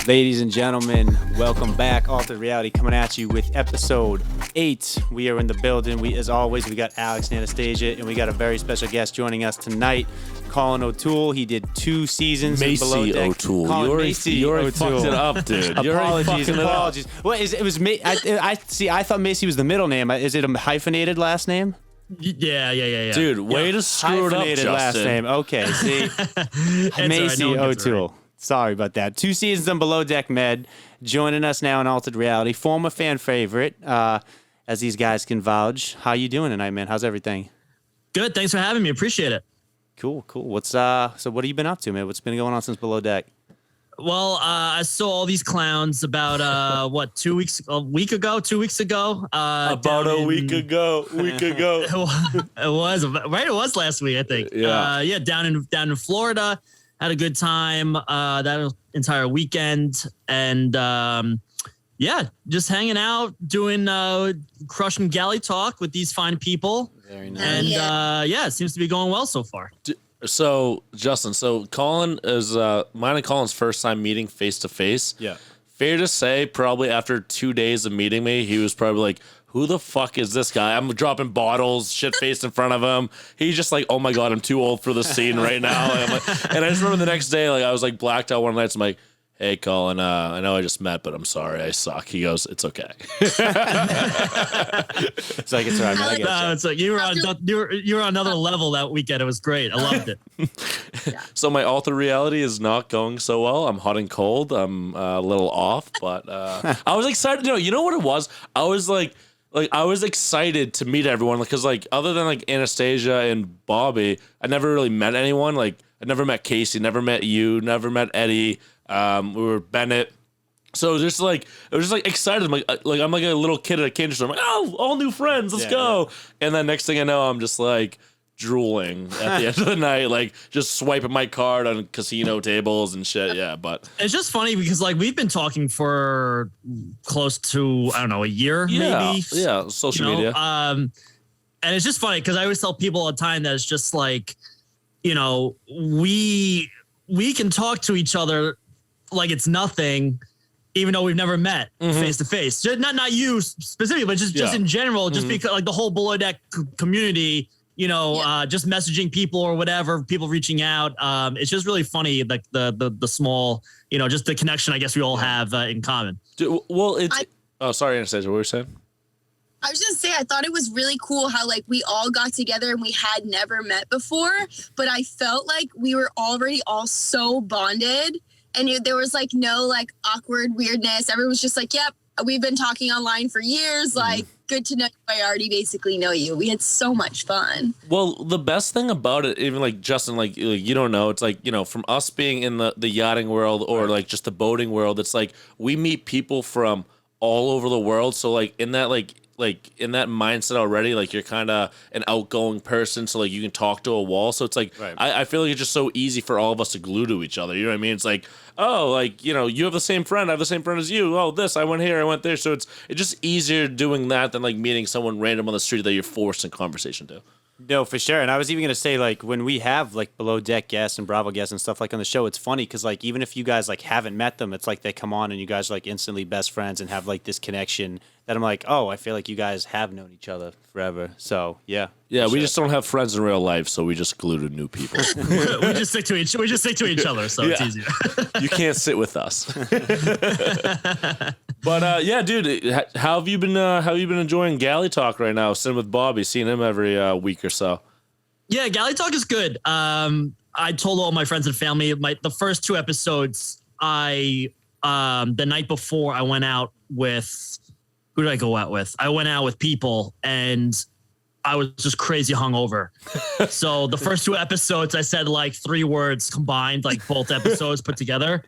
Ladies and gentlemen, welcome back. Altered Reality coming at you with episode 8. We are in the building. As always, we got Alex and Anastasia, and we got a very special guest joining us tonight, Colin O'Toole. He did 2 seasons in Below Deck. O'Toole. Colin Macy-O'Toole. Fucked it up, dude. Apologies. Well, it was me. I thought Macy was the middle name. Is it a hyphenated last name? Yeah. Dude, way to screw it up, Justin. Last name. Okay, see, Macy-O'Toole. Sorry about that. 2 seasons on Below Deck Med. Joining us now in Altered Reality. Former fan favorite, as these guys can vouch. How you doing tonight, man? How's everything? Good. Thanks for having me. Appreciate it. Cool. What's so what have you been up to, man? What's been going on since Below Deck? Well, I saw all these clowns about a week ago. It was right. It was last week, I think. Yeah. Down in Florida. Had a good time that entire weekend, and just hanging out, doing crushing Galley Talk with these fine people. Very nice. And it seems to be going well so far. So, Justin, Colin is mine and Colin's first time meeting face to face. Yeah. Fair to say, probably after 2 days of meeting me, he was probably like, who the fuck is this guy? I'm dropping bottles, shit-faced in front of him. He's just like, oh my God, I'm too old for the scene right now. And I just remember the next day, like I was like blacked out one night. So I'm like, hey, Colin, I know I just met, but I'm sorry, I suck. He goes, it's okay. It's like, it's all right, man. I get you. It's like you were on another level that weekend. It was great. I loved it. So my Altered Reality is not going so well. I'm hot and cold. I'm a little off, but I was excited. You know what it was? I was like I was excited to meet everyone because like other than like Anastasia and Bobby, I never really met anyone. Like I never met Casey, never met you, never met Eddie. We were Bennett. So it was just like excited. I'm like I'm like a little kid at a candy store. I'm like, oh, all new friends, let's go. Yeah. And then next thing I know, I'm just like drooling at the end of the night, like just swiping my card on casino tables and shit. Yeah, but it's just funny because like we've been talking for close to a year, maybe. Yeah, social media. And it's just funny because I always tell people all the time that it's just like, we can talk to each other like it's nothing, even though we've never met face to face. Not you specifically, but just in general, just because like the whole Below Deck community. Just messaging people or whatever, people reaching out. It's just really funny, like the small, just the connection I guess we all have in common. Sorry, Anastasia, what were you saying? I was just saying, I thought it was really cool how like we all got together and we had never met before, but I felt like we were already all so bonded and there was like no like awkward weirdness. Everyone was just like, yep, we've been talking online for years. Like, good to know I already basically know you. We had so much fun. Well, the best thing about it, even like Justin, like you don't know, it's like, from us being in the yachting world or like just the boating world, it's like we meet people from all over the world. So like in that in that mindset already, like you're kind of an outgoing person, so like you can talk to a wall. So it's like I feel like it's just so easy for all of us to glue to each other. You know what I mean? It's like, oh, like you have the same friend, I have the same friend as you. Oh, I went here, I went there. So it's just easier doing that than like meeting someone random on the street that you're forced in conversation to. No, for sure. And I was even going to say, like, when we have, like, Below Deck guests and Bravo guests and stuff, like, on the show, it's funny because, like, even if you guys, like, haven't met them, it's like they come on and you guys are, like, instantly best friends and have, like, this connection that I'm like, oh, I feel like you guys have known each other forever. So, yeah. Yeah, we just don't have friends in real life, so we just glue to new people. we just stick to each other, so it's easier. You can't sit with us. But dude, how have you been enjoying Galley Talk right now? Sitting with Bobby, seeing him every week or so. Yeah, Galley Talk is good. I told all my friends and family the first 2 episodes. The night before I went out with. Who did I go out with? I went out with people and I was just crazy hungover. So the first 2 episodes, I said like 3 words combined, like both episodes put together.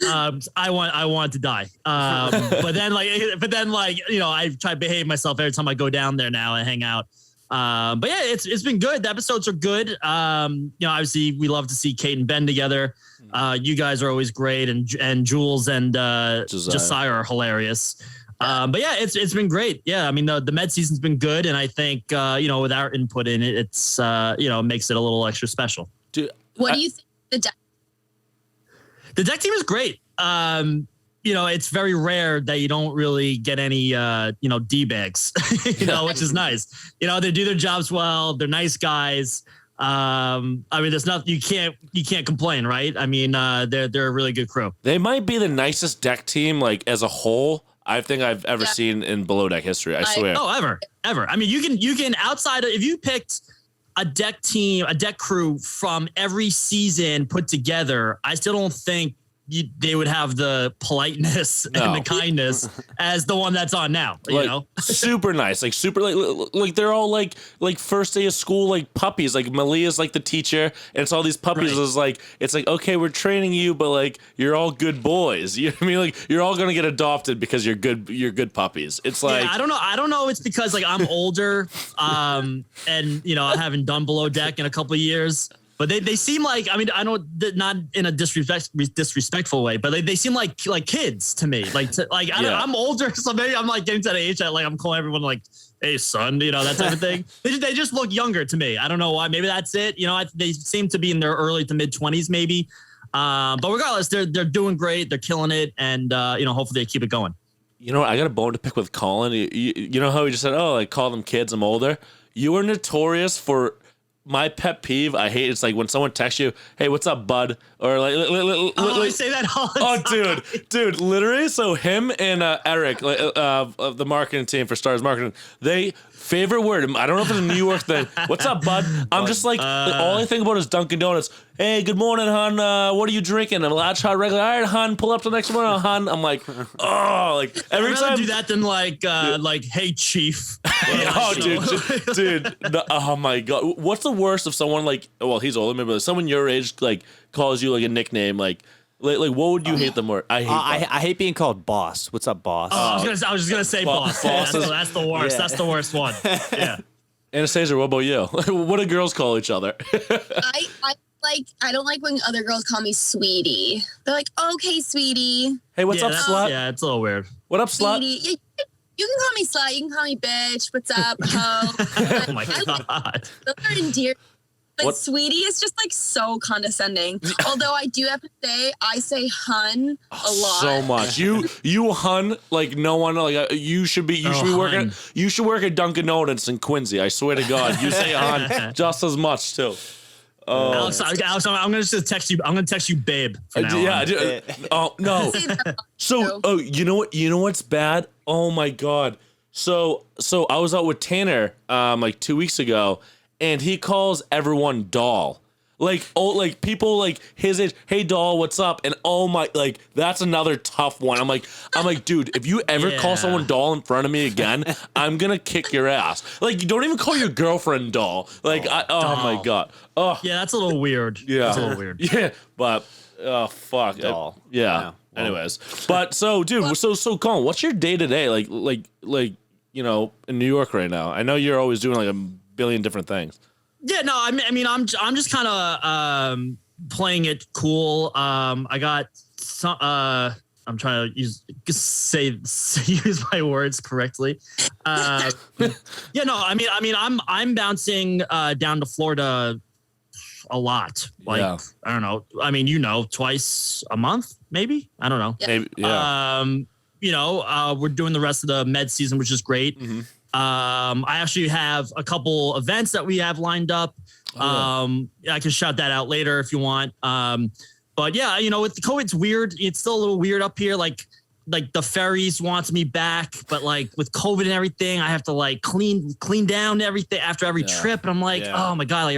I want to die. But then I try to behave myself every time I go down there now and hang out. But yeah, it's been good. The episodes are good. Obviously we love to see Kate and Ben together. You guys are always great, and Jules and Josiah are hilarious. But yeah, it's been great. Yeah, I mean the med season's been good, and I think with our input in it, it's makes it a little extra special. What do you think the deck? The deck team is great. it's very rare that you don't really get any, D-bags, which is nice. They do their jobs well. They're nice guys. There's nothing you can't complain, right? They're a really good crew. They might be the nicest deck team, like as a whole, I think I've ever seen in below deck history. I swear. Oh, ever. I mean, you can outside of, if you picked a deck team, a deck crew from every season put together, I still don't think they would have the politeness and the kindness as the one that's on now. Super nice, like super like they're all like first day of school like puppies. Like Malia's like the teacher, and it's all these puppies. Right. It's like okay, we're training you, but like you're all good boys. You know what I mean? Like you're all gonna get adopted because you're good puppies. It's like I don't know. It's because like I'm older, and I haven't done below deck in a couple of years. But they seem like, I know not in a disrespectful way, but they seem like kids to me. I'm older, so maybe I'm like getting to that age that like I'm calling everyone like, hey son, that type of thing. They just look younger to me. I don't know why. Maybe that's it. They seem to be in their early to mid 20s maybe. But regardless, they're doing great. They're killing it, and hopefully they keep it going. You know what? I got a bone to pick with Colin. You know how he just said, "Oh, I call them kids. I'm older." You are notorious for. My pet peeve, I hate. It's like when someone texts you, "Hey, what's up, bud?" Or like, I say that all the time. Oh, dude, literally. So him and Eric, of the marketing team for Stars Marketing, they favorite word. I don't know if it's a New York thing. What's up, bud? I'm just like all I think about is Dunkin' Donuts. Hey, good morning, hon. What are you drinking? A large hot regular. All right, hon. Pull up to the next one, hon. I'm like, oh, like every I'd time do that than like, hey, chief. Oh, dude. Oh my God. What's the worst if someone like, well, he's older, maybe someone your age like calls you like a nickname, like what would you hate the more? I hate being called boss. What's up, boss? I was just gonna say boss. That's the worst. Yeah. That's the worst one. Yeah. Anastasia, what about you? What do girls call each other? I don't like when other girls call me sweetie. They're like, okay, sweetie. Hey, what's up, slut? Yeah, it's a little weird. What up, slut? Sweetie. You can call me slut. You can call me bitch. What's up, ho? Oh my God. Those are endearing. But What? sweetie is just like so condescending. Although I do have to say, I say hun a lot. So much. You hun like no one. Like you should be working. You should work at Dunkin' Donuts in Quincy. I swear to God, you say hun just as much too. Alex, I'm gonna just text you. I'm gonna text you, babe. From now Yeah. on. Oh no. So you know what? You know what's bad? Oh my God. So I was out with Tanner like 2 weeks ago, and he calls everyone doll. Like people like his age, hey doll, what's up? And oh my, like that's another tough one. I'm like, dude, if you ever call someone doll in front of me again, I'm gonna kick your ass. Like you don't even call your girlfriend doll. Like oh my God. Oh yeah, that's a little weird. Yeah, that's a little weird. Yeah, but fuck. Doll. Yeah. Well. Anyways, but so dude, so Colin, what's your day to day like in New York right now? I know you're always doing like a billion different things. Yeah, no, I'm just kind of playing it cool. I got some. I'm trying to use my words correctly. Yeah, no, I'm bouncing down to Florida a lot. Like I don't know. Twice a month, maybe. I don't know. Maybe, yeah. We're doing the rest of the med season, which is great. Mm-hmm. I actually have a couple events that we have lined up. I can shout that out later if you want. But yeah, with the COVID, it's weird. It's still a little weird up here. Like the ferries wants me back, but like with COVID and everything, I have to like clean down everything after every trip. And I'm like, oh my God,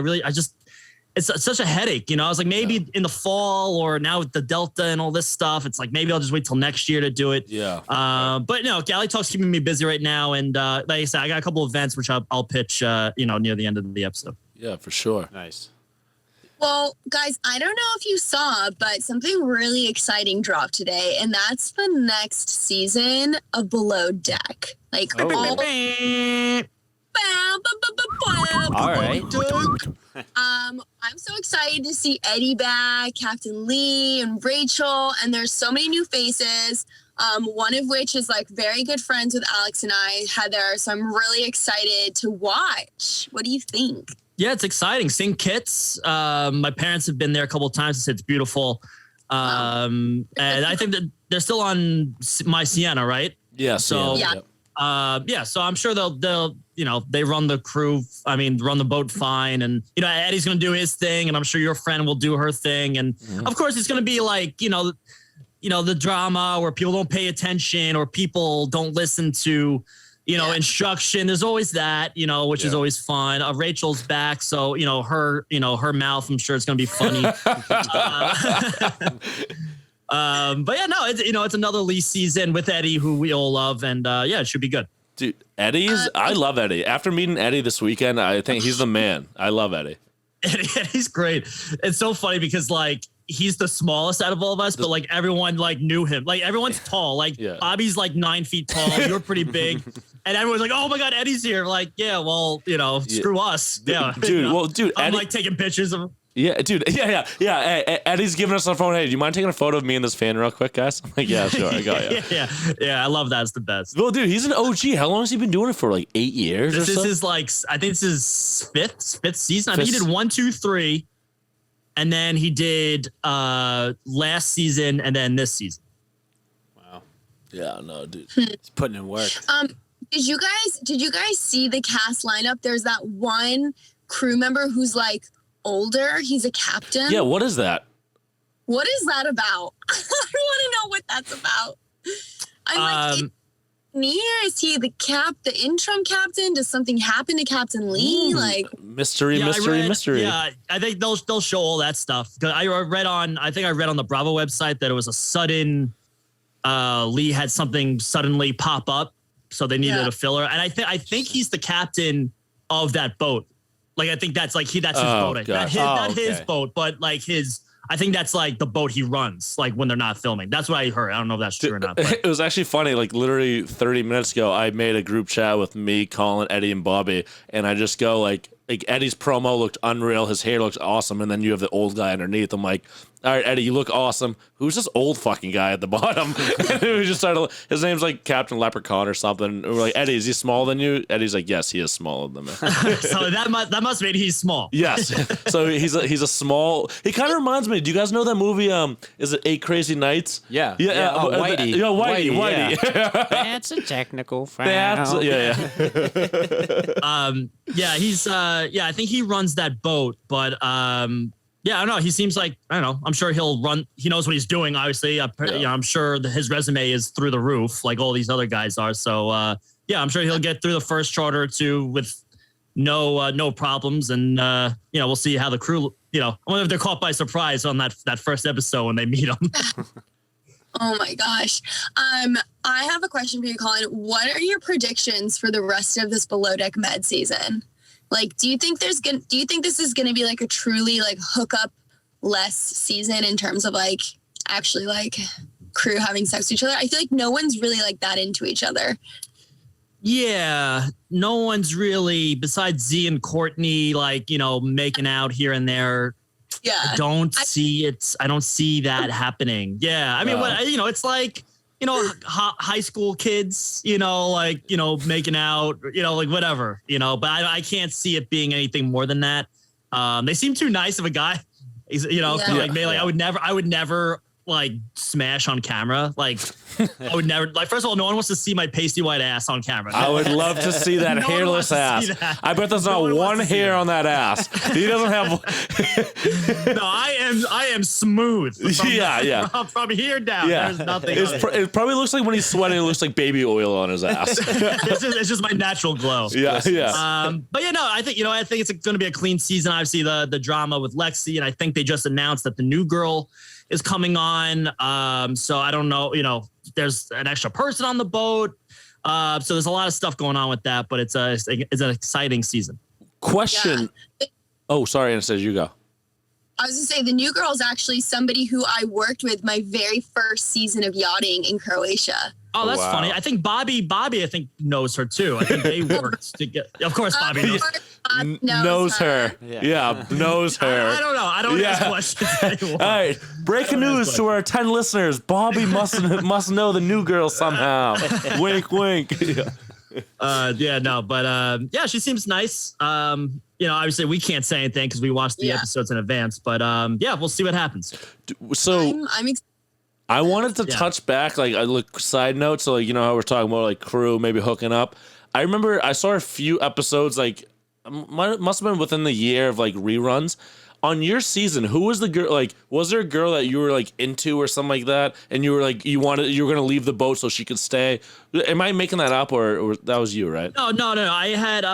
it's such a headache. I was like, maybe in the fall or now with the Delta and all this stuff, it's like, maybe I'll just wait till next year to do it. Yeah. But no, Galley Talk's keeping me busy right now. And like I said, I got a couple events, which I'll pitch, near the end of the episode. Yeah, for sure. Nice. Well, guys, I don't know if you saw, but something really exciting dropped today, and that's the next season of Below Deck. Like, all right. I'm so excited to see Eddie back, Captain Lee, and Rachel, and there's so many new faces. One of which is like very good friends with Alex and I, Heather. So I'm really excited to watch. What do you think? Yeah, it's exciting. Seeing Kits. My parents have been there a couple of times and said it's beautiful. And I think that they're still on My Sienna, right? Yeah. So Yeah. so I'm sure they'll they run the crew. I mean, run the boat fine, and Eddie's gonna do his thing, and I'm sure your friend will do her thing, and of course it's gonna be like the drama where people don't pay attention or people don't listen to instruction. There's always that, which is always fun. Rachel's back, so her mouth. I'm sure it's gonna be funny. But yeah, no, it's another Lee season with Eddie, who we all love, and it should be good. Dude, I love Eddie. After meeting Eddie this weekend, I think he's the man. I love Eddie. Eddie's great. It's so funny because like he's the smallest out of all of us, but like everyone like knew him. Like everyone's tall. Like Bobby's like 9 feet tall. You're pretty big, and everyone's like, "Oh my God, Eddie's here!" Like, yeah, well, screw us. Yeah, dude. Well, dude, I'm Eddie, like taking pictures of him. Yeah, dude. Yeah. Hey, Eddie's giving us a phone. Hey, do you mind taking a photo of me and this fan real quick, guys? I'm like, yeah, sure. I got you. Yeah. I love that. It's the best. Well, dude, he's an OG. How long has he been doing it for? Like 8 years or so? This is like, I think this is fifth season. I think he did 1, 2, 3. And then he did last season and then this season. Wow. Yeah, no, dude. He's putting in work. Did you guys see the cast lineup? There's that one crew member who's like older. He's a captain. Yeah, what is that? What is that about? I want to know what that's about. I'm like, is he the interim captain? Does something happen to Captain Lee? Like mystery. Yeah, I think they'll show all that stuff. I read on the Bravo website that it was a sudden Lee had something suddenly pop up, so they needed a filler. And I think he's the captain of that boat. Like I think that's his boat. Not his boat, but like I think that's like the boat he runs, like when they're not filming. That's what I heard. I don't know if that's true or not. But. It was actually funny. Like literally 30 minutes ago, I made a group chat with me, Colin, Eddie, and Bobby, and I just go like Eddie's promo looked unreal. His hair looks awesome, and then you have the old guy underneath. I'm like, all right, Eddie, you look awesome. Who's this old fucking guy at the bottom? And we just started. His name's like Captain Leprechaun or something. And we're like, Eddie, is he smaller than you? Eddie's like, yes, he is smaller than me. So that must mean he's small. Yes. So he's a small. He kind of reminds me. Do you guys know that movie? Is it 8 Crazy Nights? Yeah. Oh, Whitey. Whitey. Yeah. That's a technical fact. He's I think he runs that boat, but I don't know. He seems like, I don't know. I'm sure he'll run. He knows what he's doing. Obviously, I'm sure his resume is through the roof, like all these other guys are. So I'm sure he'll get through the first charter or two with no problems, and we'll see how the crew. I wonder if they're caught by surprise on that first episode when they meet him. Oh my gosh. I have a question for you, Colin. What are your predictions for the rest of this Below Deck Med season? Like, do you think this is going to be like a truly like hookup less season in terms of like actually like crew having sex with each other? I feel like no one's really like that into each other. Yeah, no one's really, besides Z and Courtney, like, making out here and there. Yeah. I don't see that happening. Yeah. I mean, it's like, high school kids, making out, like whatever, but I can't see it being anything more than that. They seem too nice of a guy. I would never like smash on camera. Like I would never, like, first of all, no one wants to see my pasty white ass on camera. I would love to see that hairless ass. I bet there's not one hair on that ass. He doesn't have. No, I am smooth. From here down, there's nothing. It probably looks like when he's sweating, it looks like baby oil on his ass. It's just my natural glow. Yeah. But I think it's going to be a clean season. Obviously, the drama with Lexi, and I think they just announced that the new girl is coming on. So I don't know, there's an extra person on the boat. So there's a lot of stuff going on with that, but it's an exciting season. Question. Yeah. Oh, sorry, Anastasia, you go. I was going to say the new girl is actually somebody who I worked with my very first season of yachting in Croatia. Oh, that's funny. I think Bobby, I think knows her too. I think they worked together. Of course, Bobby knows her. Yeah, knows her. I don't know. I don't ask questions anymore. All right, breaking news to our 10 listeners. Bobby must know the new girl somehow. Wink, wink. Yeah, no, but yeah, she seems nice. Obviously we can't say anything because we watched the episodes in advance, but yeah, we'll see what happens. So I'm excited. I wanted to touch back, like a look side note. So, like, you know how we're talking about like crew maybe hooking up. I remember I saw a few episodes, like must have been within the year of like reruns. On your season, who was the girl? Like, was there a girl that you were like into or something like that, and you were like you were gonna leave the boat so she could stay? Am I making that up, or that was you, right? No. I had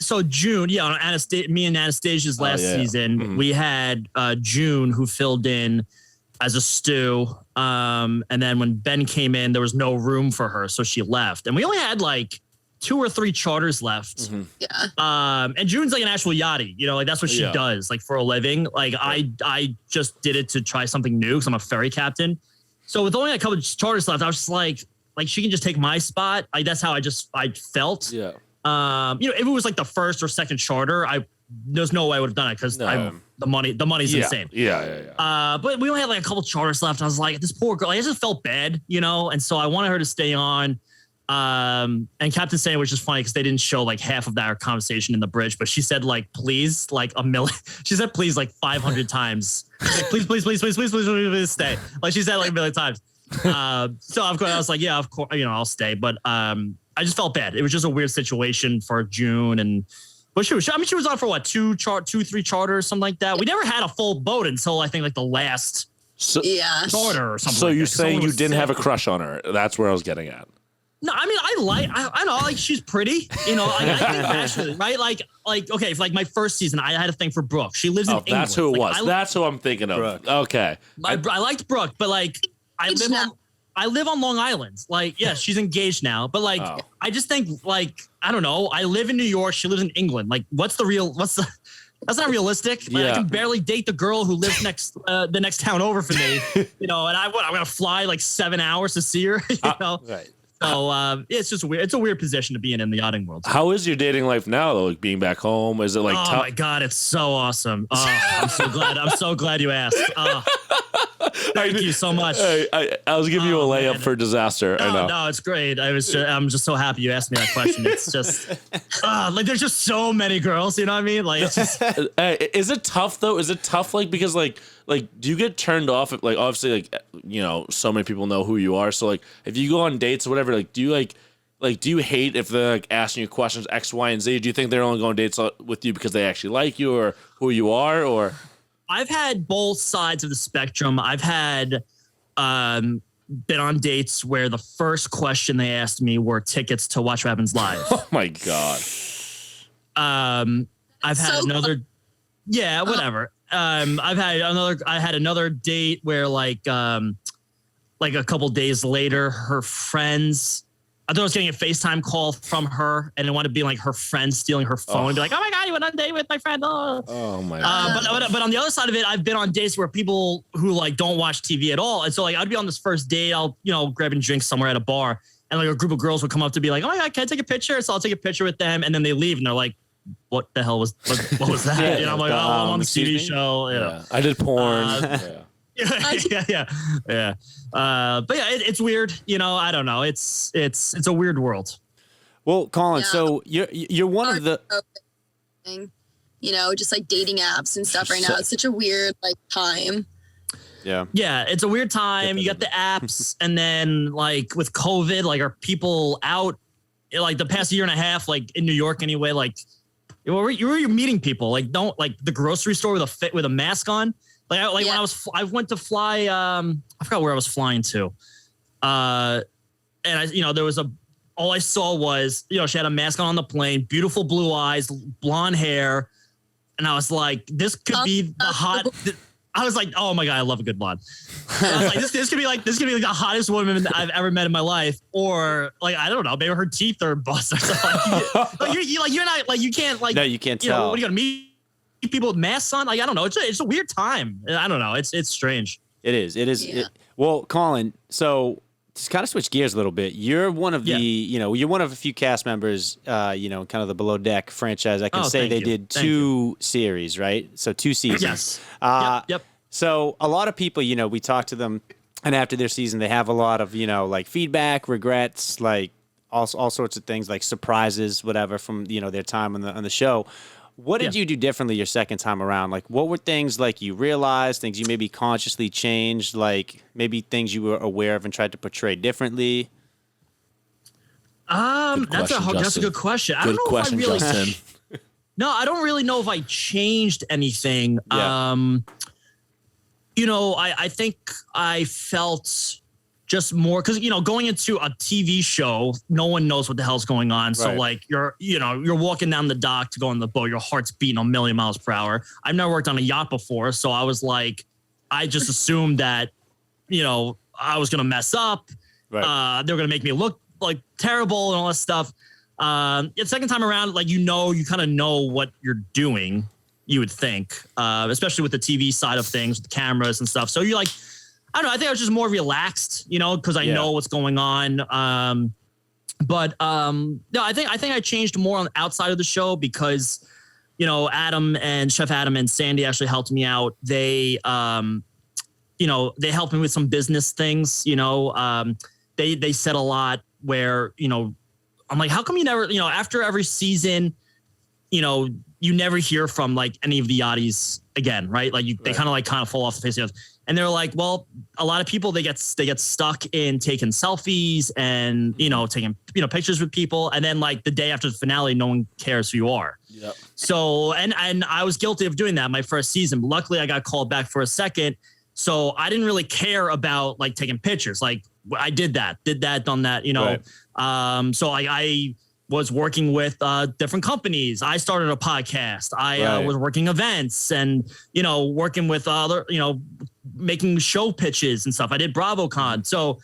so June, on me and Anastasia's last season, we had June who filled in as a Stu. And then when Ben came in, there was no room for her, so she left, and we only had like 2 or 3 charters left. Yeah. And June's like an actual yachty, like that's what she does, like for a living. Like I just did it to try something new because I'm a ferry captain. So with only a couple of charters left, I was just like she can just take my spot. Like that's how I felt. Yeah. If it was like the first or second charter, there's no way I would have done it because the money's insane. Yeah. But we only had like a couple charters left. I was like, this poor girl, I just felt bad, and so I wanted her to stay on. And Captain Sand, which is funny because they didn't show like half of that conversation in the bridge, but she said like please like a million. She said please like 500 times. Like, please stay. Like she said like a million times. So of course I was like, yeah, of course, I'll stay. But I just felt bad. It was just a weird situation for June, but she was on for what 3 charters, something like that. We never had a full boat until I think like the last charter or something. So like you're that, saying you didn't have a crush on her? That's where I was getting at. No, I mean, I know, like, she's pretty, I think naturally, right? Like, okay, if like my first season, I had a thing for Brooke. She lives in England. That's who it like, was. That's who I'm thinking of. Brooke. Okay. I liked Brooke, but like, I live on Long Island. Like, yeah, she's engaged now, but like, I just think like, I don't know. I live in New York. She lives in England. Like, that's not realistic. Like, I can barely date the girl who lives the next town over for me, and I'm going to fly like 7 hours to see her, Right. So it's just weird. It's a weird position to be in the yachting world. How is your dating life now, though? Like being back home, is it like? Oh my god, it's so awesome! I'm so glad. I'm so glad you asked. Thank you so much. I was giving you a layup for disaster. I know. No, it's great. I'm just so happy you asked me that question. It's just like there's just so many girls. You know what I mean? Like, it's just, is it tough though? Is it tough like because like do you get turned off if, like obviously like so many people know who you are, so like if you go on dates or whatever, like do you hate if they're like asking you questions X, Y, and Z? Do you think they're only going on dates with you because they actually like you or who you are? Or I've had both sides of the spectrum. I've had been on dates where the first question they asked me were tickets to Watch What Happens Live. Oh my god. I've had another. Yeah, whatever. I had another date where like a couple days later, her friends, I thought I was getting a FaceTime call from her, and it wanted to be like her friend stealing her phone and be like, "Oh my god, you went on a date with my friend." Oh my god. But on the other side of it, I've been on dates where people who like don't watch TV at all, and so like I'd be on this first date, I'll grabbing drinks somewhere at a bar, and like a group of girls would come up to be like, "Oh my god, can I take a picture?" So I'll take a picture with them, and then they leave, and they're like, "What the hell was what was that?" I'm like, "Oh, I'm on the TV show." Yeah. I did porn. Yeah. But yeah, it's weird. I don't know. It's a weird world. Well, Colin, so you're one of the just like dating apps and stuff right now. It's such a weird like time. Yeah, it's a weird time. You got the apps, and then like with COVID, like are people out like the past year and a half, like in New York anyway, like you're meeting people, like don't like the grocery store with a mask on. When I went to fly, I forgot where I was flying to. And there was all I saw was, she had a mask on the plane, beautiful blue eyes, blonde hair. And I was like, this could be the hot. I was like, oh my God, I love a good blonde. And I was like, this could be like the hottest woman that I've ever met in my life. Or like, I don't know, maybe her teeth are busted or something. You're not like, you can't like, no, you can't tell. What are you gonna meet people with masks on? Like, I don't know. It's a weird time. I don't know. It's strange. It is. Yeah. Well, Colin, so just kind of switch gears a little bit. You're one of the, you're one of a few cast members, kind of the Below Deck franchise. I can say they did two series, right? So 2 seasons. Yes. Yep. So a lot of people, we talk to them, and after their season, they have a lot of, like feedback, regrets, like all sorts of things like surprises, whatever, from their time on the show. What did you do differently your second time around? Like, what were things like you realized, things you maybe consciously changed, like maybe things you were aware of and tried to portray differently? That's a good question. I don't know if I really. Justin. No, I don't really know if I changed anything. Yeah. I think I felt just more because going into a TV show, no one knows what the hell's going on. So Right. like you're walking down the dock to go on the boat, your heart's beating a million miles per hour. I've never worked on a yacht before, so I was like, I just assumed that I was gonna mess up. Right. They were gonna make me look like terrible and all that stuff. The second time around, like you kind of know what you're doing. You would think, especially with the TV side of things, with the cameras and stuff. So you're like, I don't know. I think I was just more relaxed, because I know what's going on. No, I think I changed more on outside of the show because, Chef Adam and Sandy actually helped me out. They helped me with some business things. They said a lot where I'm like, how come you never, after every season, you never hear from like any of the yachties again, right? Like they kind of fall off the face of the earth. And they're like, well, a lot of people they get stuck in taking selfies and taking pictures with people, and then like the day after the finale, no one cares who you are. Yep. So and I was guilty of doing that my first season. But luckily, I got called back for a second, so I didn't really care about like taking pictures. Like I done that, Right. So I was working with different companies. I started a podcast. I was working events and, working with other, making show pitches and stuff. I did BravoCon. So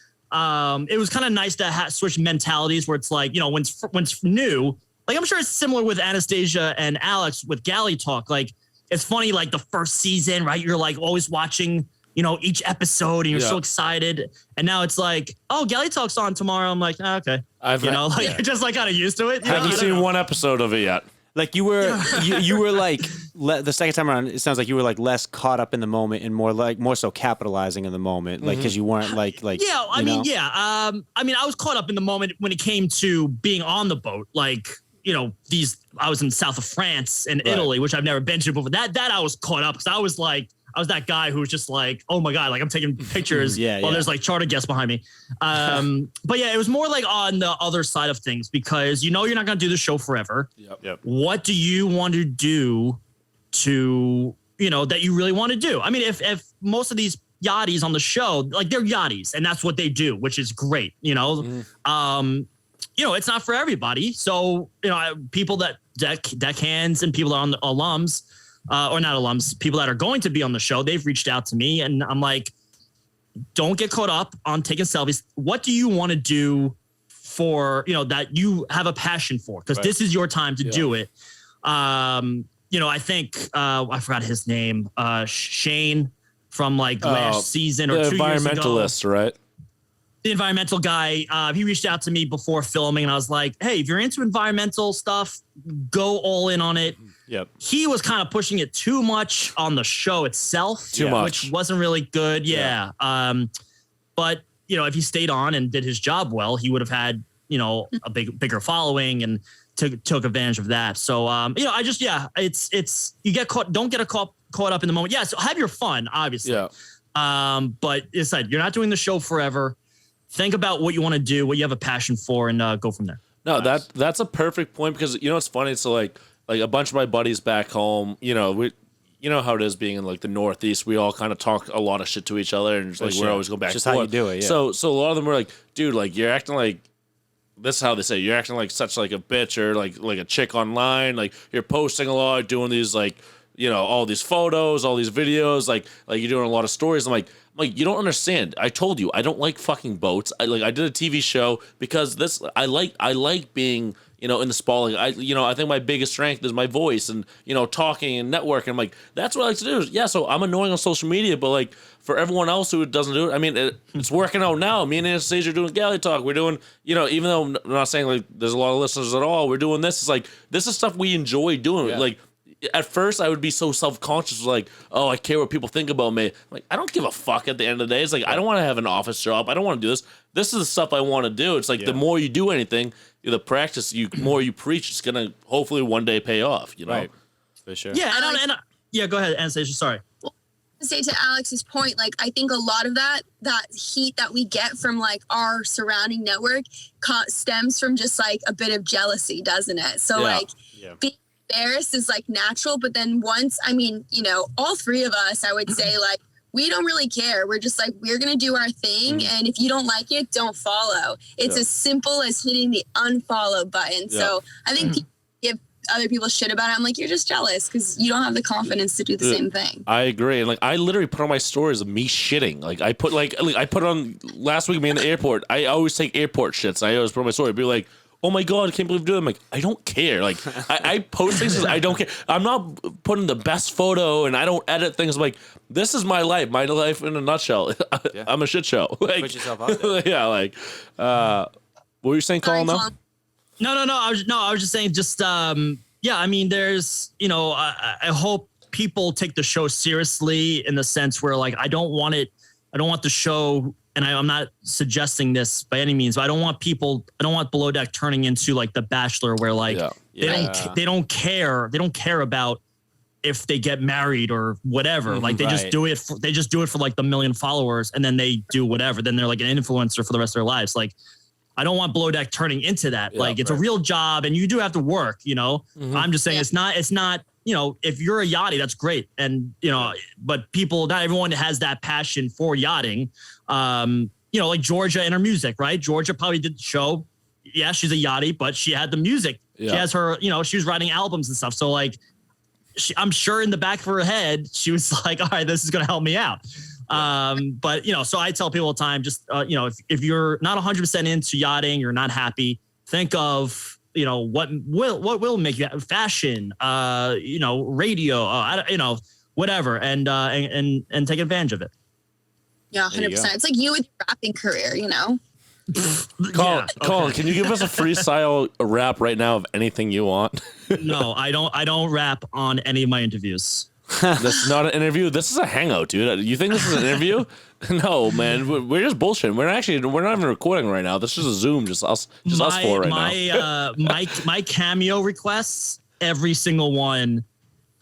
it was kind of nice to switch mentalities where it's like, when it's new, like I'm sure it's similar with Anastasia and Alex with Galley Talk. Like it's funny, like the first season, right? You're like always watching each episode and you're so excited. And now it's like, oh, Galley Talk's on tomorrow. I'm like, okay. You're just like kind of used to it. Haven't seen one episode of it yet. Like you were, you were like the second time around. It sounds like you were like less caught up in the moment and more so capitalizing in the moment, like because you weren't like. Yeah, I mean, I was caught up in the moment when it came to being on the boat. Like I was in south of France and Italy, which I've never been to before. That I was caught up because I was that guy who was just like, oh my God, like I'm taking pictures while there's like charter guests behind me. But yeah, it was more like on the other side of things because you're not going to do the show forever. Yep. What do you want to do to, that you really want to do? I mean, if most of these yachties on the show, like they're yachties and that's what they do, which is great, it's not for everybody. So, people that deckhands and people that are on the alums, or not alums, people that are going to be on the show, they've reached out to me and I'm like, don't get caught up on taking selfies. What do you want to do for, that you have a passion for? Because this is your time to do it. I think, I forgot his name, Shane from like last season or 2 years ago. Environmentalist, right? The environmental guy, he reached out to me before filming and I was like, hey, if you're into environmental stuff, go all in on it. Yep. He was kind of pushing it ttoo much on the show itself, Too much. which wasn't really good. Yeah. But if he stayed on and did his job well, he would have had, a bigger following and took advantage of that. So, it's you get caught, don't get caught up in the moment. Yeah. So have your fun, obviously. Yeah. But it's like, you're not doing the show forever. Think about what you want to do, what you have a passion for, and go from there. No, that's a perfect point because it's funny. So like a bunch of my buddies back home, we how it is being in like the Northeast. We all kind of talk a lot of shit to each other, and just, like we're always going back. Just and how forth. you do it. Yeah. So a lot of them were like, dude, like you're acting like. This is how they say you're acting like such like a bitch or like a chick online. Like you're posting a lot, doing these like all these photos, all these videos, like you're doing a lot of stories. I'm like, you don't understand. I told you I don't like fucking boats. I did a TV show because I like being in the spotlight. I think my biggest strength is my voice and talking and networking. I'm like, that's what I like to do. Yeah, so I'm annoying on social media, but like for everyone else who doesn't do it, I mean, it's working out now. Me and Anastasia are doing Galley Talk. We're doing, even though I'm not saying like there's a lot of listeners at all, we're doing this. It's like this is stuff we enjoy doing. Yeah. Like at first I would be so self-conscious, like, oh, I care what people think about me. Like, I don't give a fuck at the end of the day. It's like, I don't want to have an office job. I don't want to do this. This is the stuff I want to do. It's like the more you do anything, the practice, more you preach, it's going to hopefully one day pay off, you know? Right. For sure. Yeah, yeah, go ahead, Anastasia, sorry. To say to Alex's point, like I think a lot of that heat that we get from like our surrounding network stems from just like a bit of jealousy, doesn't it? So being embarrassed is like natural, but then once, I mean, you know, all three of us, I would say like we don't really care. We're just like, we're gonna do our thing, and if you don't like it, don't follow. It's as simple as hitting the unfollow button. So I think people give other people shit about it. I'm like, you're just jealous because you don't have the confidence to do the same thing. I agree. And like, I literally put on my stories of me shitting. Like, I put on last week me in the airport. I always take airport shits. I always put on my story. Be like, oh my god, I can't believe I'm doing it. I'm like, I don't care. Like, I post things. I don't care. I'm not putting the best photo, and I don't edit things. I'm like, this is my life in a nutshell. I'm a shit show. Like, put yourself out there. Yeah. Like, what were you saying, Colin? Though. No. I was just saying, yeah. I mean, there's, you know, I hope people take the show seriously in the sense where, like, I don't want the show, and I'm not suggesting this by any means, but I don't want Below Deck turning into like The Bachelor, where like they don't care about if they get married or whatever. Like they just do it for like the million followers, and then they do whatever. Then they're like an influencer for the rest of their lives. Like, I don't want Below Deck turning into that. Like, it's a real job, and you do have to work, you know? I'm just saying it's not, you know, if you're a yachty, that's great. And, you know, but not everyone has that passion for yachting. You know, like Georgia and her music, right? Georgia probably did the show. Yeah, she's a yachty, but she had the music. Yeah. She has her, you know, she was writing albums and stuff. So like, I'm sure in the back of her head, she was like, all right, this is going to help me out. But, you know, so I tell people all the time, just, you know, if you're not 100% into yachting, you're not happy, think of, you know, what will make you fashion, you know, radio, you know, whatever, and take advantage of it. Yeah, 100%. It's like you with your rapping career, you know? Colin, can you give us a freestyle rap right now of anything you want? No, I don't rap on any of my interviews. This is not an interview. This is a hangout, dude. You think this is an interview? No, man. We're just bullshitting. We're not even recording right now. This is a Zoom, just us four right now. My Cameo requests, every single one.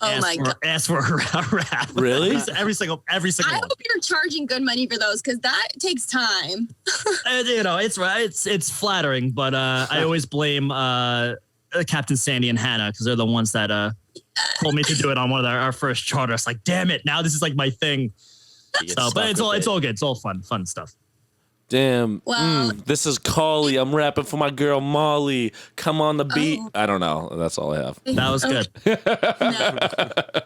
Ask for a rap. Really? every single I one. hope you're charging good money for those, because that takes time. You know, it's right. It's flattering, but I always blame Captain Sandy and Hannah, because they're the ones that told me to do it on one of our first charters. Like, damn it, now this is like my thing. So, but it's all good. It's all fun stuff. Damn. Well, this is Collie. I'm rapping for my girl Molly. Come on the beat. I don't know. That's all I have. That was good. I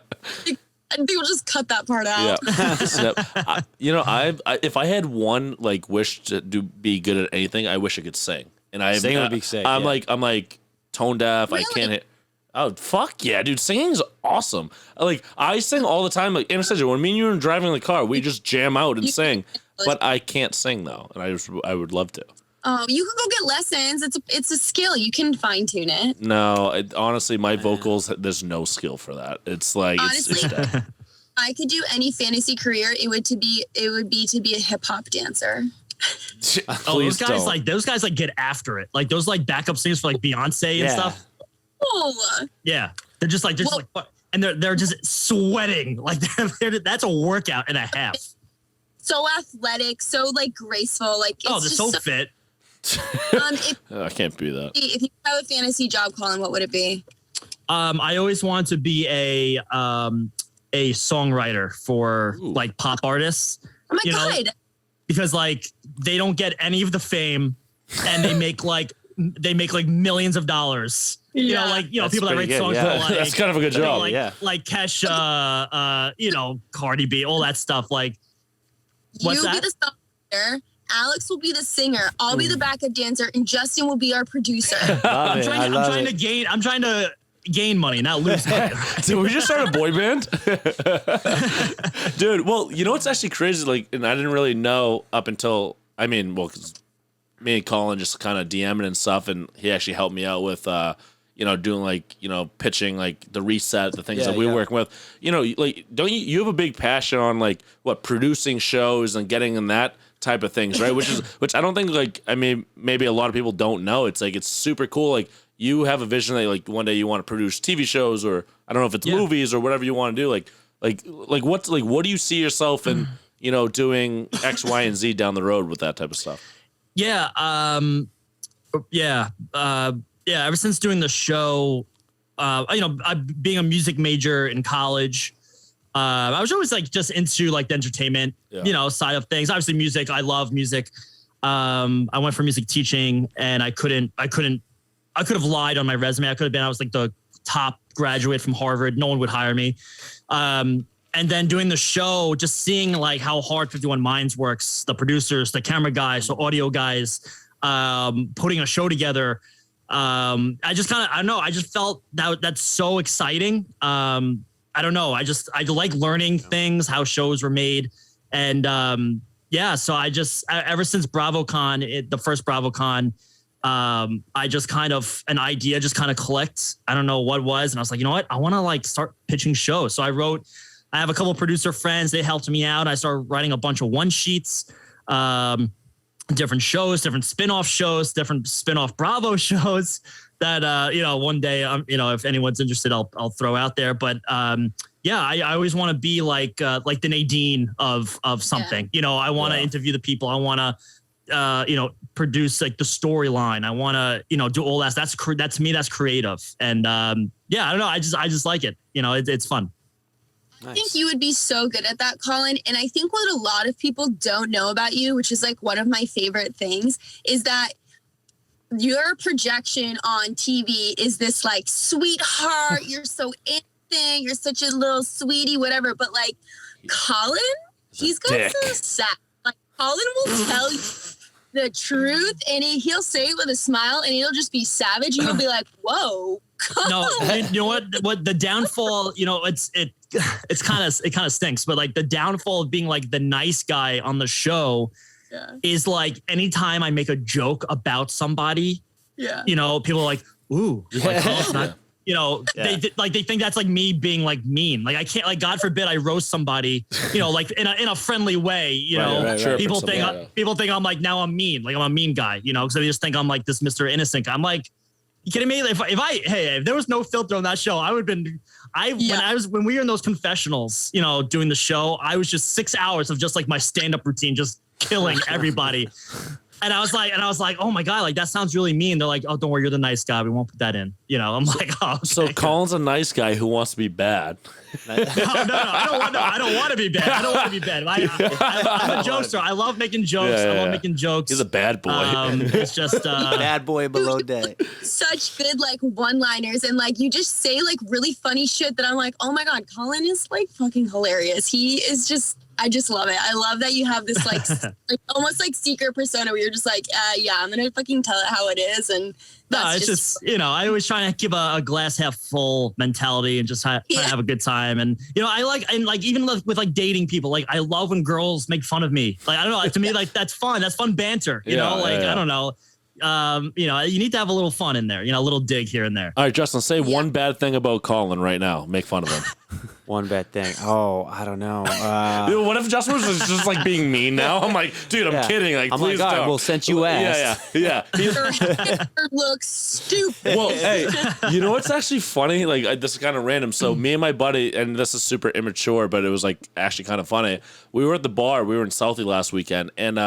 think we'll just cut that part out. Yeah. You know, if I had one like wish to be good at anything, I wish I could sing. And Singing would be sick. I'm like tone deaf. Really? I can't hit. Oh, fuck yeah, dude. Singing's awesome. Like, I sing all the time. Like, Anastasia, when me and you are driving the car, we just jam out and sing. But I can't sing, though. And I would love to. Oh, you can go get lessons. It's a skill. You can fine tune it. No, honestly, my vocals, there's no skill for that. It's like, honestly, it's dead. I could do any fantasy career. It would be to be a hip hop dancer. Those guys like get after it. Like those like backup singers for like Beyonce and stuff. Oh. Yeah, they're just like and they're just sweating like that's a workout and a half. So athletic, so like graceful, like it's they're so fit. I can't be that. If you have a fantasy job, Colin, what would it be? I always wanted to be a songwriter for like pop artists. Oh my god! Because like they don't get any of the fame, and they make like millions of dollars. You know, people that write songs for like that's kind of a good job. Like Kesha, you know, Cardi B, all that stuff. Like, what's that? You be the songwriter, Alex will be the singer, I'll be the backup dancer, and Justin will be our producer. I'm trying to gain money, not lose money. Did we just start a boy band? Dude, well, you know what's actually crazy? Like, and I didn't really know up until, because me and Colin just kind of DM'd and stuff, and he actually helped me out with, doing like, pitching like the reset, the things Yeah, that we're yeah. working with, like, don't you have a big passion on like what producing shows and getting in that type of things, right? Which I don't think like, I mean, maybe a lot of people don't know. It's like, it's super cool. Like you have a vision that like one day you want to produce TV shows, or I don't know if it's movies or whatever you want to do. Like what do you see yourself in, doing X, Y, and Z down the road with that type of stuff? Yeah. Ever since doing the show, being a music major in college, I was always like just into like the entertainment, side of things. Obviously music. I love music. I went for music teaching, and I could have lied on my resume. I was like the top graduate from Harvard. No one would hire me. And then doing the show, just seeing like how hard 51 Minds works, the producers, the camera guys, the audio guys, putting a show together. I just felt that's so exciting. I don't know. I like learning things, how shows were made. And so ever since BravoCon, the first BravoCon, I just an idea just kind of clicked. I don't know what it was. And I was like, you know what? I want to like start pitching shows. So I have a couple of producer friends. They helped me out. I started writing a bunch of one sheets, different shows, different spin-off shows, different spin-off Bravo shows that, one day, if anyone's interested, I'll throw out there. But I always want to be like the Nadine of something. Yeah. I want to interview the people. I want to, produce like the storyline. I want to, do all that. That's me. That's creative. And I don't know. I just like it. It's fun. I think you would be so good at that, Colin. And I think what a lot of people don't know about you, which is like one of my favorite things, is that your projection on TV is this like sweetheart. You're so innocent. You're such a little sweetie, whatever. But like Colin, he's got some sass. Like Colin will tell you the truth, and he'll say it with a smile, and he'll just be savage. And you'll be like, whoa. No, you know what the downfall, it kind of stinks, but like the downfall of being like the nice guy on the show is like anytime I make a joke about somebody, people are like, ooh, like, oh, it's not, they think that's like me being like mean. Like I can't, like, God forbid I roast somebody, like in a friendly way, people think I'm like, now I'm mean. Like I'm a mean guy, because they just think I'm like this Mr. Innocent guy. I'm like, you kidding me? If there was no filter on that show, I would have been, when we were in those confessionals, doing the show, I was just 6 hours of just like my stand-up routine, just killing everybody. And I was like, oh my God, like that sounds really mean. They're like, oh, don't worry, you're the nice guy. We won't put that in. I'm like, oh. Okay. So Colin's a nice guy who wants to be bad. No, I don't want to be bad. I don't want to be bad. I'm a jokester. I love making jokes. I love making jokes. He's a bad boy. It's just bad boy below deck. Such good like one-liners, and like you just say like really funny shit that I'm like, oh my God, Colin is like fucking hilarious. He is just. I just love it. I love that you have this like, like almost like secret persona where you're just like, I'm gonna fucking tell it how it is. And that's it's just I always try to give a glass half full mentality and just try to have a good time. And I like, and like even with like dating people, like I love when girls make fun of me. Like I don't know, like, to me like that's fun. That's fun banter. I don't know. You need to have a little fun in there. A little dig here and there. All right, Justin, say one bad thing about Colin right now. Make fun of him. One bad thing. Oh, I don't know. Dude, what if Justin was just like being mean now? I'm like, dude, I'm kidding. Like, I'm please like, all right, don't. well, since you asked. Yeah. Her hair looks stupid. Well, hey, you know what's actually funny? Like, this is kind of random. So me and my buddy, and this is super immature, but it was like actually kind of funny. We were at the bar. We were in Southie last weekend, and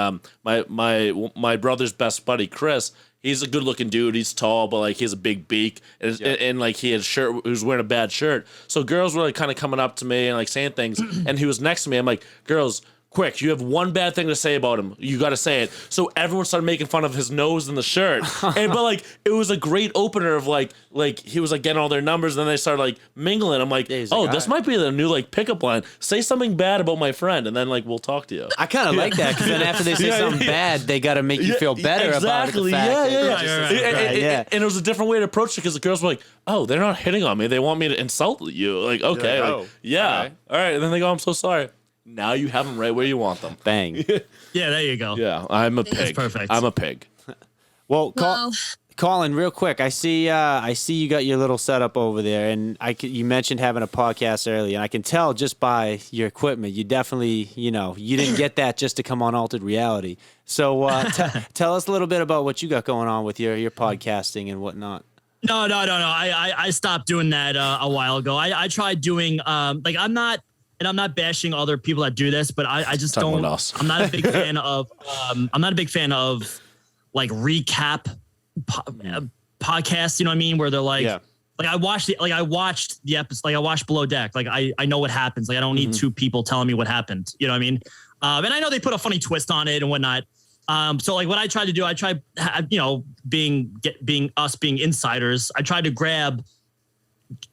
my brother's best buddy, Chris. He's a good-looking dude. He's tall, but like he has a big beak, and like he had a shirt. He was wearing a bad shirt. So girls were like kind of coming up to me and like saying things, and he was next to me. I'm like, girls, quick, you have one bad thing to say about him. You got to say it. So everyone started making fun of his nose and the shirt, but like it was a great opener of like he was like getting all their numbers, and then they started like mingling. I'm like, this might be the new like pickup line. Say something bad about my friend, and then like we'll talk to you. I kind of like that, because then after they say something bad, they got to make you feel better about it. The fact And it was a different way to approach it, because the girls were like, oh, they're not hitting on me. They want me to insult you. Like, okay, all right. And then they go, I'm so sorry. Now you have them right where you want them. Bang. Yeah, there you go. Yeah, I'm a pig. Perfect. I'm a pig. Well, Colin, real quick, I see you got your little setup over there, and you mentioned having a podcast earlier, and I can tell just by your equipment, you definitely, you didn't get that just to come on Altered Reality. So tell us a little bit about what you got going on with your podcasting and whatnot. No. I stopped doing that a while ago. I tried doing I'm not bashing other people that do this, but I just don't. I'm not a big fan of. I'm not a big fan of like recap podcasts. You know what I mean? Where they're like, I watched the episode. Like I watched Below Deck. Like I know what happens. Like I don't need two people telling me what happened. You know what I mean? And I know they put a funny twist on it and whatnot. So like what I tried to do, being insiders, I tried to grab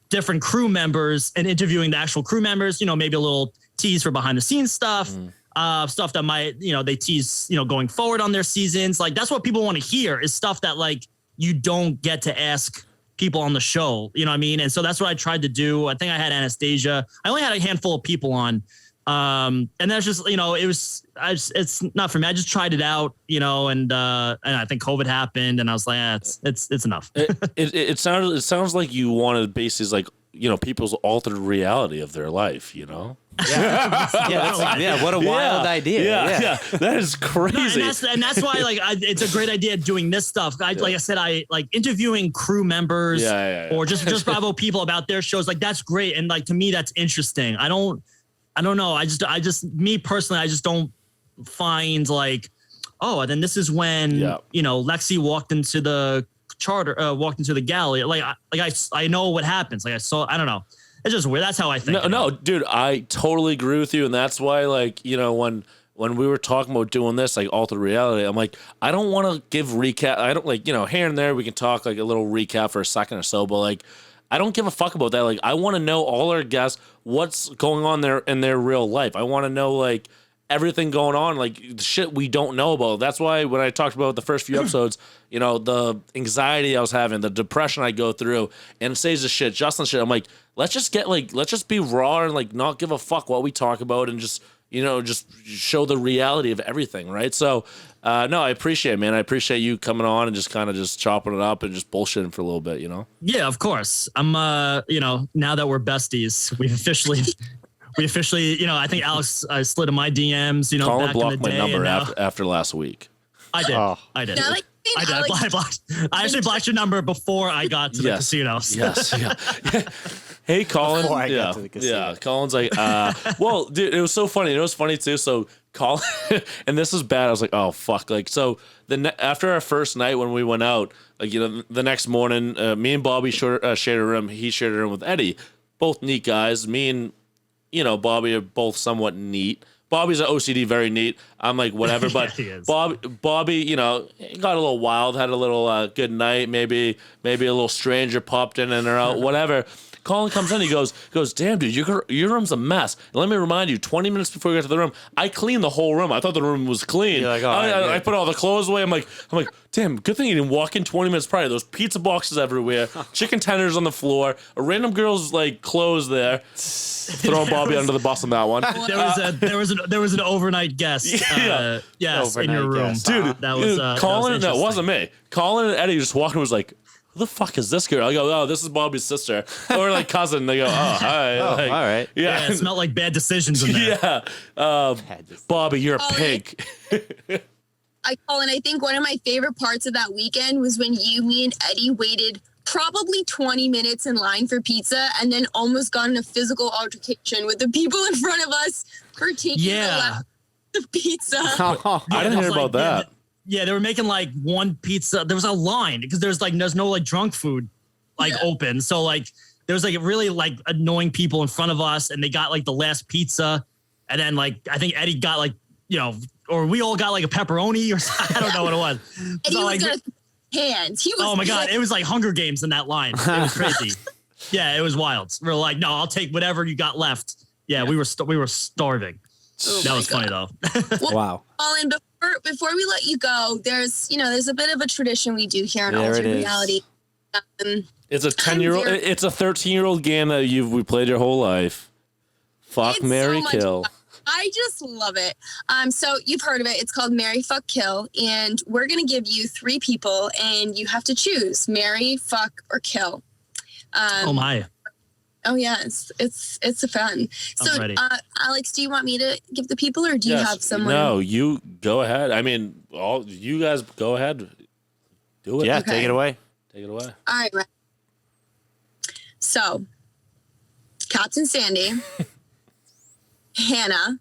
different crew members and interviewing the actual crew members, maybe a little tease for behind the scenes stuff, stuff that might, they tease, going forward on their seasons. Like that's what people want to hear is stuff that like you don't get to ask people on the show. You know what I mean? And so that's what I tried to do. I think I had Anastasia. I only had a handful of people on. And that's just, it's not for me. I just tried it out, and I think COVID happened and I was like, it's enough. It sounds like you wanted basically like, people's altered reality of their life, Yeah. What a wild idea. Yeah. That is crazy. No, and that's why it's a great idea doing this stuff. Like I said, I like interviewing crew members or just Bravo people about their shows. Like that's great. And like, to me, that's interesting. I don't know. I just me personally, I just don't find like, oh, and then this is when, Lexi walked into the walked into the galley. I know what happens. Like I don't know. It's just weird. That's how I think. No, dude, I totally agree with you. And that's why when we were talking about doing this, like Altered Reality, I'm like, I don't want to give recap. I don't like, here and there we can talk like a little recap for a second or so, but like, I don't give a fuck about that. Like, I want to know all our guests, what's going on there in their real life. I want to know like everything going on, like shit we don't know about. That's why when I talked about the first few episodes, the anxiety I was having, the depression I go through, and says the shit, Justin shit. I'm like, let's just be raw and like not give a fuck what we talk about and just show the reality of everything, right? So, no, I appreciate it, man. I appreciate you coming on and just kind of just chopping it up and just bullshitting for a little bit, Yeah, of course. I'm, now that we're besties, we officially, I think Alex slid in my DMs, Colin back blocked in the day. My number after last week. I did. Oh. I did. Now, I actually blocked your number before I got to the casino. So. Yes. Yeah. Hey, Colin. Before I got to the casino. Yeah. Colin's like, well, dude, it was so funny. It was funny too. So Colin, and this is bad. I was like, oh fuck. Like, so after our first night when we went out, like, the next morning, me and Bobby shared a room. He shared a room with Eddie, both neat guys. Me and, Bobby are both somewhat neat. Bobby's an OCD, very neat. I'm like, whatever. But Bobby, got a little wild, had a little good night. Maybe a little stranger popped in and out, whatever. Colin comes in, he goes, damn, dude, your room's a mess. And let me remind you, 20 minutes before we got to the room, I cleaned the whole room. I thought the room was clean. You're like, I put all the clothes away. I'm like, damn, good thing you didn't walk in 20 minutes prior. Those pizza boxes everywhere, chicken tenders on the floor, a random girl's like clothes there. Throwing Bobby under the bus on that one. There was an overnight guest. Yes, in your room, dude. That was Colin. No, it wasn't me. Colin and Eddie just walking was like, who the fuck is this girl? I go, oh, this is Bobby's sister or like cousin. They go, oh, hi. Oh, like, all right. Yeah, it smelled like bad decisions in there. Yeah. Bobby, you're a pig. Colin, I think one of my favorite parts of that weekend was when me and Eddie waited probably 20 minutes in line for pizza and then almost got in a physical altercation with the people in front of us for taking the pizza. I didn't hear about that. Yeah, they were making like one pizza. There was a line because there's no like drunk food open. So like there was like really like annoying people in front of us and they got like the last pizza. And then like I think Eddie got like, or we all got like a pepperoni or something. I don't know what it was. Eddie was gonna hands. He was. Oh my God. It was like Hunger Games in that line. It was crazy. Yeah, it was wild. We were like, no, I'll take whatever you got left. Yeah. we were starving. Oh that was funny though. Wow. Colin, before we let you go, there's a bit of a tradition we do here on Altered Reality. It's a 10-year-old. It's a 13-year-old game that we played your whole life. Fuck, marry, kill. I just love it. So you've heard of it. It's called Marry, Fuck, Kill. And we're going to give you 3 people and you have to choose marry, fuck, or kill. Oh my. Oh yeah, it's a fun. So Alex, do you want me to give the people or do you have someone? No, you go ahead. I mean, all you guys go ahead. Do it. Yeah, Okay. take it away. Take it away. All right. So Captain Sandy, Hannah,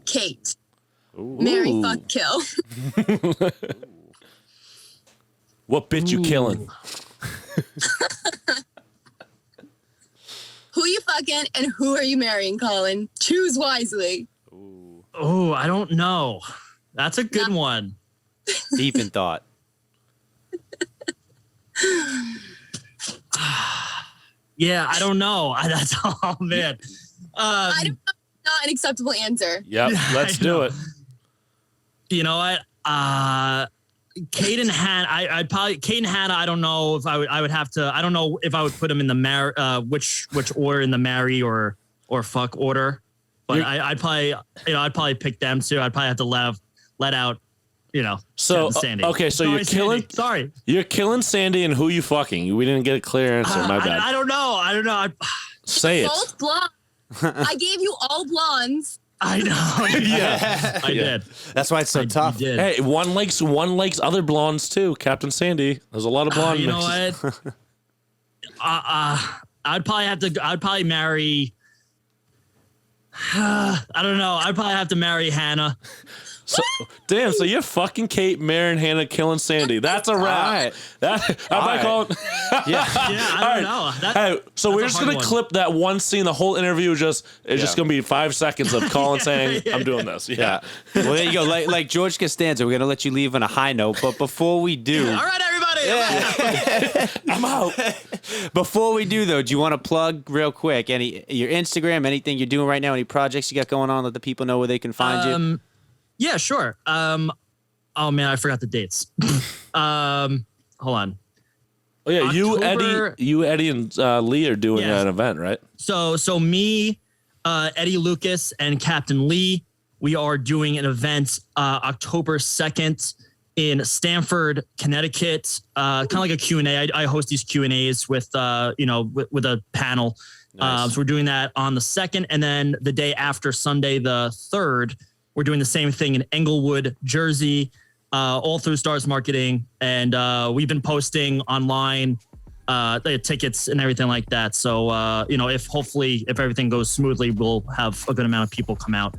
Kate, marry, fuck, kill. What bitch you killing? Who you fucking and who are you marrying, Colin? Choose wisely. Oh, I don't know. That's a good one. Deep in thought. Yeah, I don't know. That's oh man. I don't know. Not an acceptable answer. Yep, let's do it. You know what? Kate and Hannah. I'd probably Kate and Hannah. I don't know if I would have to. I don't know if I would put them in the which order in the marry or fuck order. But I'd probably pick them too. I'd probably have to let out. So Sandy. Okay, so you're killing. Sandy. Sorry, you're killing Sandy, and who you fucking? We didn't get a clear answer. My bad. I don't know. Say it. Both blondes. I gave you all blondes. I know. Yeah, I did. That's why it's so tough. You did. Hey, one likes other blondes too. Captain Sandy. There's a lot of blonde. You know mixes. what? I'd probably marry. I don't know. I'd probably have to marry Hannah. So, damn, so you're fucking Kate, marrying Hannah, killing Sandy. That's a wrap. All right. I might call it. Yeah, I don't know. Hey, so we're just gonna clip that one scene. The whole interview is just gonna be 5 seconds of Colin saying, "I'm doing this." Yeah. Well, there you go. Like George Costanza, we're gonna let you leave on a high note. But before we do, All right, everybody. I'm out. Before we do though, do you want to plug real quick your Instagram, anything you're doing right now, any projects you got going on, let the people know where they can find you? Yeah, sure. Oh man, I forgot the dates. Hold on. Oh yeah, October- you Eddie and Lee are doing an event, right? So me, Eddie Lucas, and Captain Lee, we are doing an event October 2nd in Stamford, Connecticut. Kind of like a Q&A. I host these Q&As with with a panel. Nice. So we're doing that on the 2nd, and then the day after, Sunday the 3rd, we're doing the same thing in Englewood, Jersey, all through Stars Marketing. And we've been posting online the tickets and everything like that. So, if everything goes smoothly, we'll have a good amount of people come out.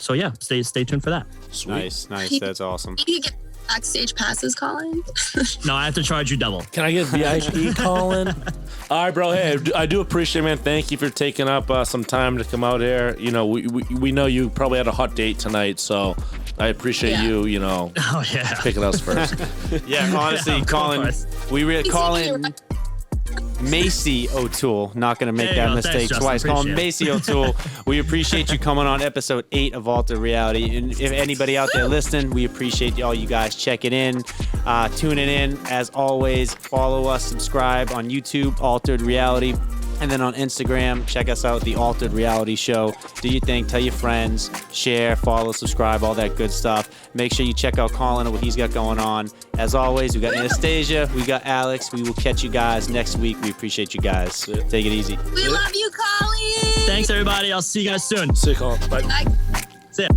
So, yeah, stay tuned for that. Sweet. Nice. That's awesome. You get backstage passes, Colin. No, I have to charge you double. Can I get VIP, Colin? All right, bro. Hey, I do appreciate it, man. Thank you for taking up some time to come out here. We know you probably had a hot date tonight, so I appreciate you, Oh, yeah. picking us first. Yeah, honestly, Colin, Colin Macy-O'Toole, not going to make There you that go. mistake Thanks, Justin. twice. Colin Appreciate Macy-O'Toole, we appreciate you coming on episode 8 of Altered Reality. And if anybody out there listening, we appreciate all you guys checking in, tuning in. As always, follow us, subscribe on YouTube, Altered Reality. And then on Instagram, check us out, The Altered Reality Show. Do your thing, tell your friends, share, follow, subscribe, all that good stuff. Make sure you check out Colin and what he's got going on. As always, we got Anastasia, we got Alex. We will catch you guys next week. We appreciate you guys. Take it easy. We love you, Colin. Thanks, everybody. I'll see you guys soon. See you, Colin. Bye. Bye. See ya.